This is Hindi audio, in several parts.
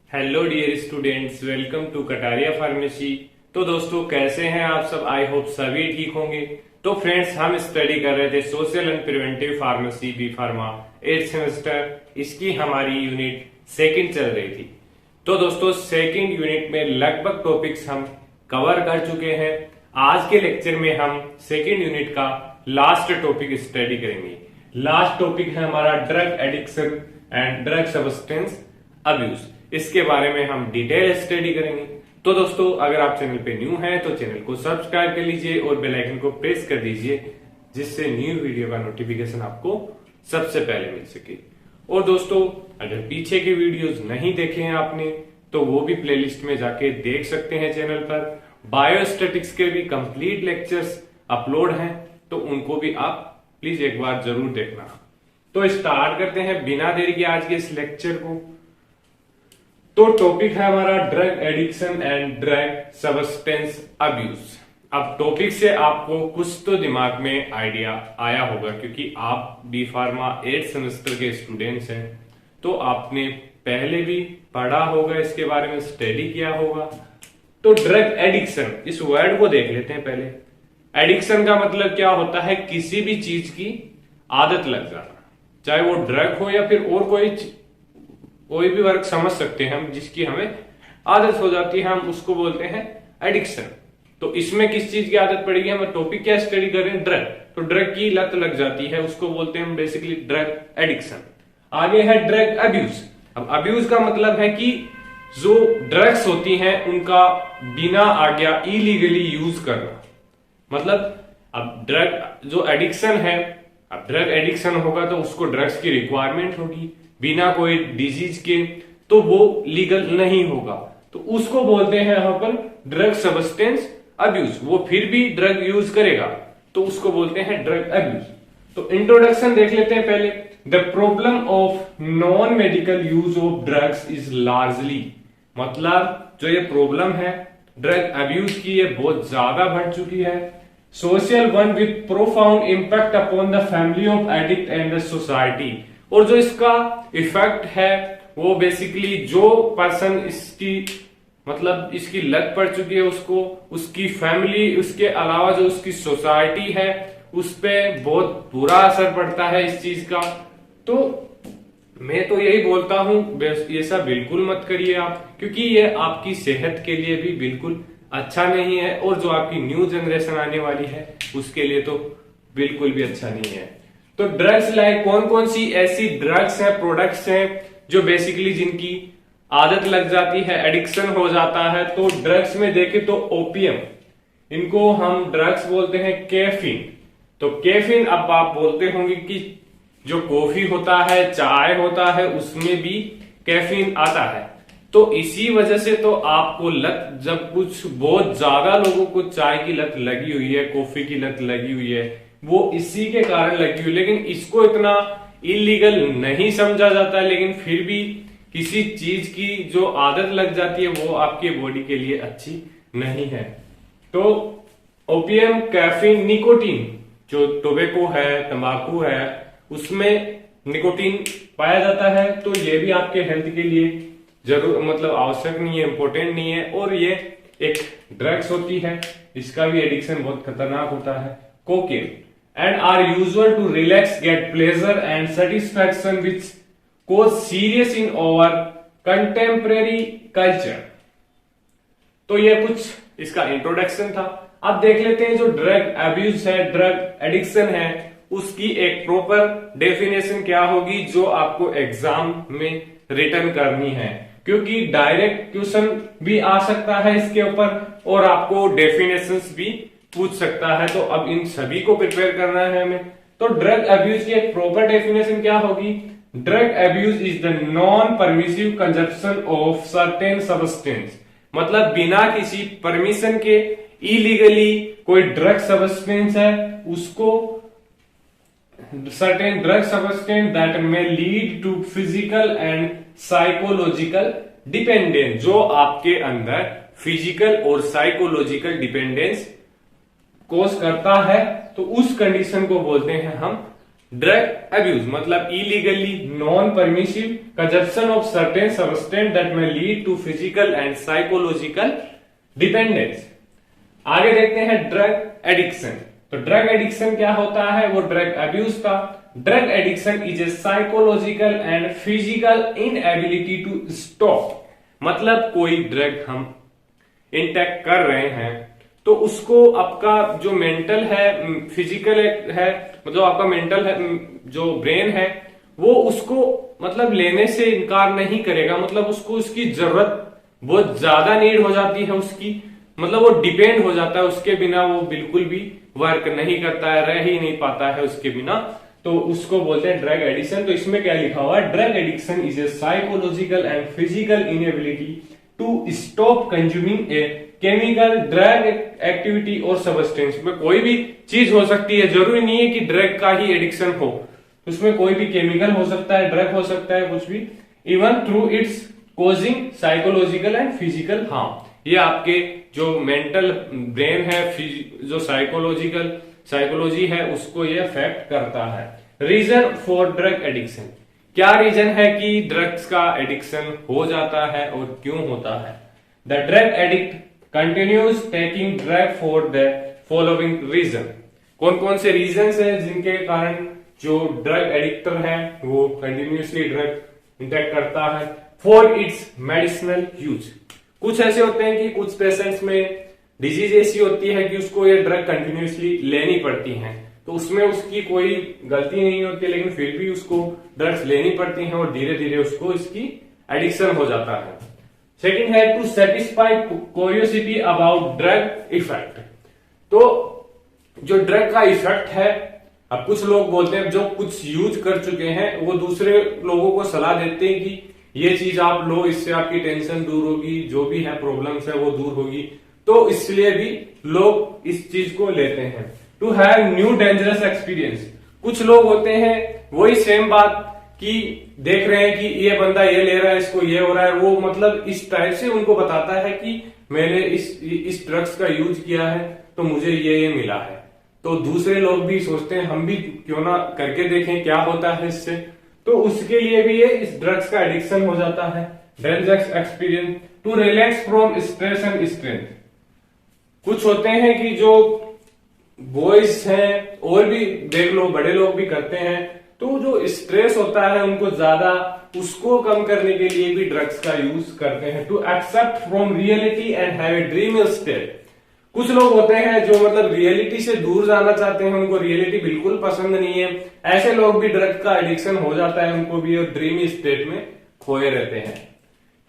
Hello dear students, welcome to Kataria pharmacy. तो दोस्तों, कैसे हैं आप सब? आई होप सभी ठीक होंगे। तो फ्रेंड्स, हम स्टडी कर रहे थे social and preventive pharmacy B pharma 8th semester. इसकी हमारी यूनिट सेकंड चल रही थी। तो दोस्तों, सेकंड यूनिट में लगभग टॉपिक्स हम कवर कर चुके हैं। आज के लेक्चर में हम सेकंड यूनिट का लास्ट टॉपिक स्टडी करेंगे। लास्ट टॉपिक है हमारा drug addiction and drug substance abuse. इसके बारे में हम डिटेल स्टडी करेंगे। तो दोस्तों, अगर आप चैनल पे न्यू हैं तो चैनल को सब्सक्राइब कर लीजिए और बेल आइकन को प्रेस कर दीजिए, जिससे न्यू वीडियो का नोटिफिकेशन आपको सबसे पहले मिल सके। और दोस्तों, अगर पीछे के वीडियोस नहीं देखे हैं आपने तो वो भी प्लेलिस्ट में जाके देख सकते हैं। चैनल पर बायोस्टैटिक्स के भी कंप्लीट लेक्चर्स अपलोड हैं, तो उनको भी आप प्लीज एक बार जरूर देखना। तो स्टार्ट करते हैं बिना देरी के आज के इस लेक्चर को। तो टॉपिक है हमारा drug addiction and drug substance abuse. अब टॉपिक से आपको कुछ तो दिमाग में आइडिया आया होगा, क्योंकि आप बी फार्मा 8th सेमेस्टर के स्टूडेंट्स हैं, तो आपने पहले भी पढ़ा होगा, इसके बारे में स्टडी किया होगा। तो ड्रग एडिक्शन, इस वर्ड को देख लेते हैं पहले। एडिक्शन का मतलब क्या होता है? किसी भी चीज की आदत लग जाना, चाहे वो ड्रग हो या फिर और कोई भी वर्क समझ सकते हैं हम, जिसकी हमें आदत हो जाती है, हम उसको बोलते हैं एडिक्शन। तो इसमें किस चीज की आदत पड़ेगी? हम टॉपिक क्या स्टडी कर रहे हैं? ड्रग। तो ड्रग की लत लग जाती है, उसको बोलते हैं हम बेसिकली ड्रग एडिक्शन। आगे है ड्रग अब्यूज। अब अब्यूज का मतलब है कि जो ड्रग्स होती हैं उनका बिना आज्ञा इलीगली यूज करना। मतलब अब ड्रग जो एडिक्शन है, अब ड्रग एडिक्शन होगा तो उसको ड्रग्स की रिक्वायरमेंट होगी, बिना कोई डिजीज के, तो वो लीगल नहीं होगा। तो उसको बोलते हैं अपन ड्रग सब्सटेंस अब्यूज। वो फिर भी ड्रग यूज करेगा तो उसको बोलते हैं ड्रग अब्यूज। तो इंट्रोडक्शन देख लेते हैं पहले। The problem of non medical use of drugs is largely, मतलब जो ये प्रॉब्लम है ड्रग अब्यूज की, ये बहुत ज्यादा बढ़ चुकी है। Social one with profound impact upon the family of addict and the society. और जो इसका इफेक्ट है वो बेसिकली जो पर्सन इसकी मतलब इसकी लत पड़ चुकी है उसको, उसकी फैमिली, उसके अलावा जो उसकी सोसाइटी है उस पे बहुत बुरा असर पड़ता है इस चीज का। तो मैं तो यही बोलता हूं, ये सब बिल्कुल मत करिए आप, क्योंकि ये आपकी सेहत के लिए भी बिल्कुल अच्छा नहीं है, और जो आपकी न्यू जनरेशन आने वाली है उसके लिए तो बिल्कुल भी अच्छा नहीं है। तो ड्रग्स लाइक कौन कौन सी ऐसी ड्रग्स हैं, प्रोडक्ट्स हैं जो बेसिकली जिनकी आदत लग जाती है, एडिक्शन हो जाता है। तो ड्रग्स में देखें तो ओपियम, इनको हम ड्रग्स बोलते हैं कैफीन। तो कैफीन, अब आप बोलते होंगे कि जो कॉफी होता है, चाय होता है, उसमें भी कैफीन आता है। तो इसी वजह से तो आपको लत, जब कुछ बहुत ज्यादा लोगों को चाय की लत लगी हुई है, कॉफी की लत लगी हुई है, वो इसी के कारण लगी हुई। लेकिन इसको इतना इलीगल नहीं समझा जाता है, लेकिन फिर भी किसी चीज की जो आदत लग जाती है वो आपके बॉडी के लिए अच्छी नहीं है। तो ओपियम, कैफीन, निकोटीन, जो टोबैको है, तंबाकू है, उसमें निकोटीन पाया जाता है। तो ये भी आपके हेल्थ के लिए जरूर मतलब आवश्यक नहीं है, इंपॉर्टेंट नहीं है, और ये एक ड्रग्स होती है, इसका भी एडिक्शन बहुत खतरनाक होता है। Cocaine and are usual to relax, get pleasure and satisfaction which cause serious in our contemporary culture। तो ये कुछ इसका इंट्रोडक्शन था। अब देख लेते हैं जो ड्रग अब्यूज है, ड्रग एडिक्शन है, उसकी एक प्रॉपर डेफिनेशन क्या होगी जो आपको एग्जाम में रिटर्न करनी है, क्योंकि डायरेक्ट क्वेश्चन भी आ सकता है इसके ऊपर और आपको डेफिनेशंस भी पूछ सकता है। तो अब इन सभी को प्रिपेयर करना है हमें। तो ड्रग अब्यूज की एक प्रॉपर डेफिनेशन क्या होगी? Drug abuse is the non permissive consumption of certain substance, मतलब बिना किसी परमिशन के इलीगली कोई ड्रग सब्सटेंस है उसको, certain drug substance that may lead to physical and psychological dependence, जो आपके अंदर फिजिकल और साइकोलॉजिकल डिपेंडेंस कोस करता है। तो उस कंडीशन को बोलते हैं हम ड्रग अब्यूज मतलब illegally non permissive consumption of certain substance that may lead to physical and psychological dependence. आगे देखते हैं ड्रग एडिक्शन। तो ड्रग एडिक्शन क्या होता है, वो ड्रग अब्यूज का। Drug addiction is a psychological and physical inability to stop, मतलब कोई ड्रग हम इंटेक कर रहे हैं तो उसको आपका जो मेंटल है, फिजिकल है, मतलब आपका मेंटल है, जो ब्रेन है वो उसको मतलब लेने से इनकार नहीं करेगा, मतलब उसको उसकी जरूरत बहुत ज्यादा नीड हो जाती है उसकी, मतलब वो डिपेंड हो जाता है, उसके बिना वो बिल्कुल भी वर्क नहीं करता है, रह ही नहीं पाता है उसके बिना, तो उसको बोलते हैं ड्रग एडिक्शन। तो इसमें क्या लिखा हुआ है, drug addiction is a psychological and physical inability to stop consuming a chemical drug activity और सब्सटेंस। में कोई भी चीज हो सकती है, जरूरी नहीं है कि ड्रग का ही एडिक्शन हो, उसमें कोई भी केमिकल हो सकता है, ड्रग हो सकता है, कुछ भी, even through it's causing psychological and physical harm. ये आपके जो मेंटल ब्रेन है, जो साइकोलॉजी है, उसको ये अफेक्ट करता है। रीजन फॉर ड्रग एडिक्शन, क्या रीजन है कि ड्रग्स का एडिक्शन हो जाता है और क्यों होता है। The drug addict continues taking drug for the following reason. कौन कौन से रीजन है जिनके कारण जो ड्रग एडिक्टर है वो कंटिन्यूसली ड्रग इंटेक करता है। फॉर इट्स मेडिसिनल यूज, कुछ ऐसे होते हैं कि कुछ पेशेंट्स में डिजीज ऐसी होती है कि उसको ये ड्रग कंटिन्यूसली लेनी पड़ती है, तो उसमें उसकी कोई गलती नहीं होती, लेकिन फिर भी उसको ड्रग्स लेनी पड़ती हैं और धीरे धीरे उसको इसकी एडिक्शन हो जाता है। सेकंड है to satisfy curiosity about drug effect. तो जो ड्रग का इफेक्ट है, अब कुछ लोग बोलते हैं जो कुछ यूज कर चुके हैं वो दूसरे लोगों को सलाह देते हैं कि ये चीज आप लो, इससे आपकी टेंशन दूर होगी, जो भी है प्रॉब्लम्स है वो दूर होगी, तो इसलिए भी लोग इस चीज को लेते हैं। To have new dangerous experience, कुछ लोग होते हैं वही सेम बात कि देख रहे हैं कि ये बंदा ये ले रहा है, इसको ये हो रहा है, वो मतलब इस टाइप से उनको बताता है कि मैंने इस ड्रग्स का यूज किया है तो मुझे ये मिला है, तो दूसरे लोग भी सोचते हैं हम भी क्यों ना करके देखें क्या होता है इससे, तो उसके लिए भी ये इस ड्रग्स का एडिक्शन हो जाता है। Dangerous experience to relax from stress and strength, कुछ होते हैं कि जो बॉयज हैं और भी देख लो बड़े लोग भी करते हैं, तो जो स्ट्रेस होता है उनको ज्यादा, उसको कम करने के लिए भी ड्रग्स का यूज करते हैं। To except from reality and have a dream state, कुछ लोग होते हैं जो मतलब रियलिटी से दूर जाना चाहते हैं, उनको रियलिटी बिल्कुल पसंद नहीं है, ऐसे लोग भी ड्रग का एडिक्शन हो जाता है उनको भी, और ड्रीम स्टेट में खोए रहते हैं।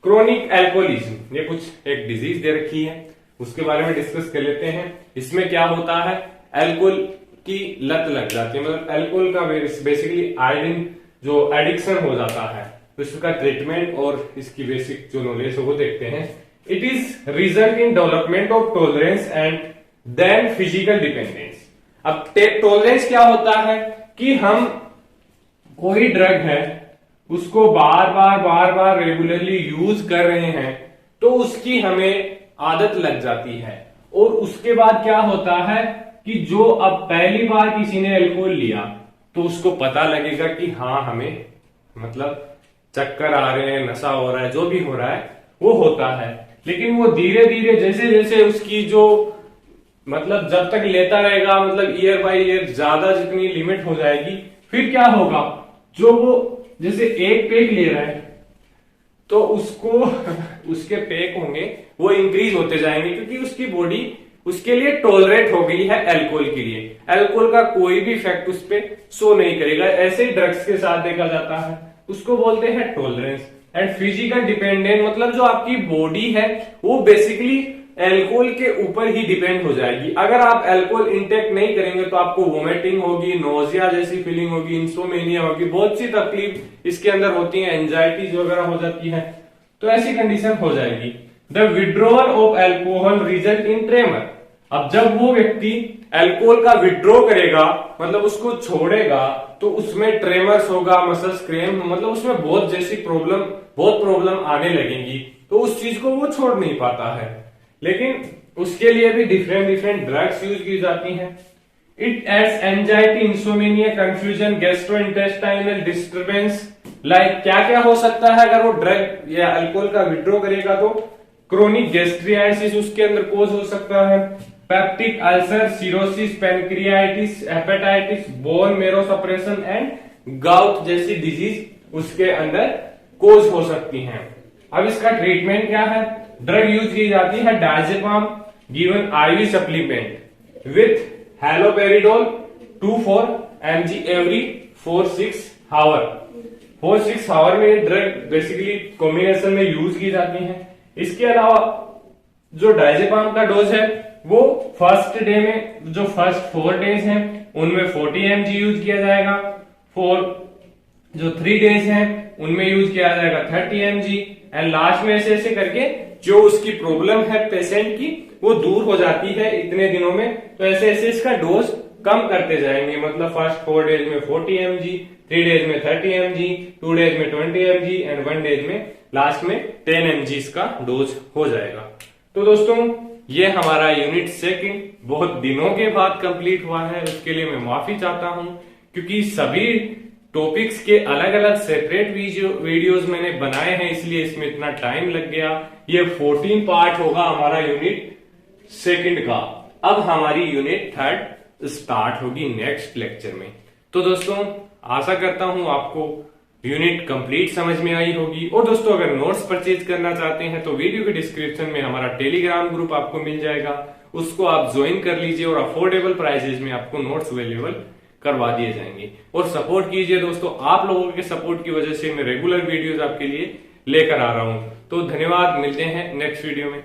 क्रोनिक एल्कोहलिज्म, ये कुछ एक डिजीज दे रखी है, उसके बारे में डिस्कस कर लेते हैं। इसमें क्या होता है, अल्कोहल की लत लग जाती है, मतलब अल्कोहल का बेसिकली आयोडीन जो एडिक्शन हो जाता है, तो इसका ट्रीटमेंट और इसकी बेसिक जो नॉलेज है वो देखते हैं। It is result in development of tolerance and then physical dependence. अब टॉलरेंस क्या होता है कि हम कोई ड्रग है उसको बार बार रेगुलरली यूज कर रहे हैं तो उसकी हमें आदत लग जाती है, और उसके बाद क्या होता है कि जो अब पहली बार किसी ने अल्कोहल लिया तो उसको पता लगेगा कि हाँ हमें मतलब चक्कर आ रहे हैं, नशा हो रहा है, जो भी हो रहा है वो होता है, लेकिन वो धीरे धीरे जैसे जैसे उसकी जो मतलब जब तक लेता रहेगा, मतलब ईयर बाय ईयर ज्यादा जितनी लिमिट हो जाएगी, फिर क्या होगा, जो वो जैसे एक पेग ले रहा है तो उसको उसके पेग होंगे वो इंक्रीज होते जाएंगे, क्योंकि उसकी बॉडी उसके लिए टॉलरेट हो गई है अल्कोहल के लिए, अल्कोहल का कोई भी इफेक्ट उस पर शो नहीं करेगा। ऐसे ही ड्रग्स के साथ देखा जाता है, उसको बोलते हैं टॉलरेंस। एंड फिजिकल डिपेंडेंट मतलब जो आपकी बॉडी है वो बेसिकली अल्कोहल के ऊपर ही डिपेंड हो जाएगी। अगर आप अल्कोहल इंटेक नहीं करेंगे तो आपको वोमिटिंग होगी, नोजिया जैसी फीलिंग होगी, इंसोमेनिया होगी, बहुत सी तकलीफ इसके अंदर होती है, एंजाइटीज वगैरह हो जाती है, तो ऐसी कंडीशन हो जाएगी। The withdrawal of alcohol result in tremor, अब जब वो व्यक्ति अल्कोहल का विड्रॉ करेगा मतलब उसको छोड़ेगा तो उसमें ट्रेमर्स होगा, मसल्स क्रैम्प, मतलब उसमें बहुत प्रॉब्लम आने लगेंगी, तो उस चीज को वो छोड़ नहीं पाता है। लेकिन उसके लिए भी डिफरेंट ड्रग्स यूज की जाती हैं। It adds anxiety, insomnia, confusion, gastrointestinal disturbance. Like क्या क्या हो सकता है अगर वो ड्रग या अल्कोहल का विड्रॉ करेगा तो क्रोनिक गैस्ट्रियासिस उसके अंदर कोज हो सकता है, peptic ulcer, cirrhosis, pancreatitis, hepatitis, bone marrow suppression and gout जैसी डिजीज उसके अंदर कोज हो सकती हैं। अब इसका ट्रीटमेंट क्या है? ड्रग यूज की जाती है diazepam given IV supplement with haloperidol 2-4 mg every 4-6 hour. 4-6 hour में ड्रग बेसिकली कॉम्बिनेशन में यूज की जाती है। इसके अलावा जो डायजेपाम का डोज है वो फर्स्ट डे में जो फर्स्ट 4 डेज हैं उनमें 40 mg यूज किया जाएगा, जो 3 डेज हैं उनमें यूज किया जाएगा 30 mg एंड लास्ट में ऐसे ऐसे करके जो उसकी प्रॉब्लम है पेशेंट की वो दूर हो जाती है इतने दिनों में। तो ऐसे ऐसे इसका डोज कम करते जाएंगे, मतलब फर्स्ट 4 डेज में 40 mg, 3 डेज में 30 mg, 2 डेज में 20 mg एंड 1 डेज में लास्ट में 10 mg इसका डोज हो जाएगा। तो दोस्तों ये हमारा यूनिट 2 बहुत दिनों के बाद कंप्लीट हुआ है, उसके लिए मैं माफी चाहता हूं क्योंकि सभी टॉपिक्स के अलग अलग सेपरेट वीडियोस मैंने बनाए हैं, इसलिए इसमें इतना टाइम लग गया। ये 14 पार्ट होगा हमारा यूनिट 2 का। अब हमारी यूनिट 3 स्टार्ट होगी नेक्स्ट लेक्चर में। तो दोस्तों आशा करता हूं आपको यूनिट कंप्लीट समझ में आई होगी। और दोस्तों अगर नोट्स परचेज करना चाहते हैं तो वीडियो के डिस्क्रिप्शन में हमारा टेलीग्राम ग्रुप आपको मिल जाएगा, उसको आप ज्वाइन कर लीजिए और अफोर्डेबल प्राइसेज में आपको नोट्स अवेलेबल करवा दिए जाएंगे। और सपोर्ट कीजिए दोस्तों, आप लोगों के सपोर्ट की वजह से मैं रेगुलर वीडियोस आपके लिए लेकर आ रहा हूं। तो धन्यवाद, मिलते हैं नेक्स्ट वीडियो में।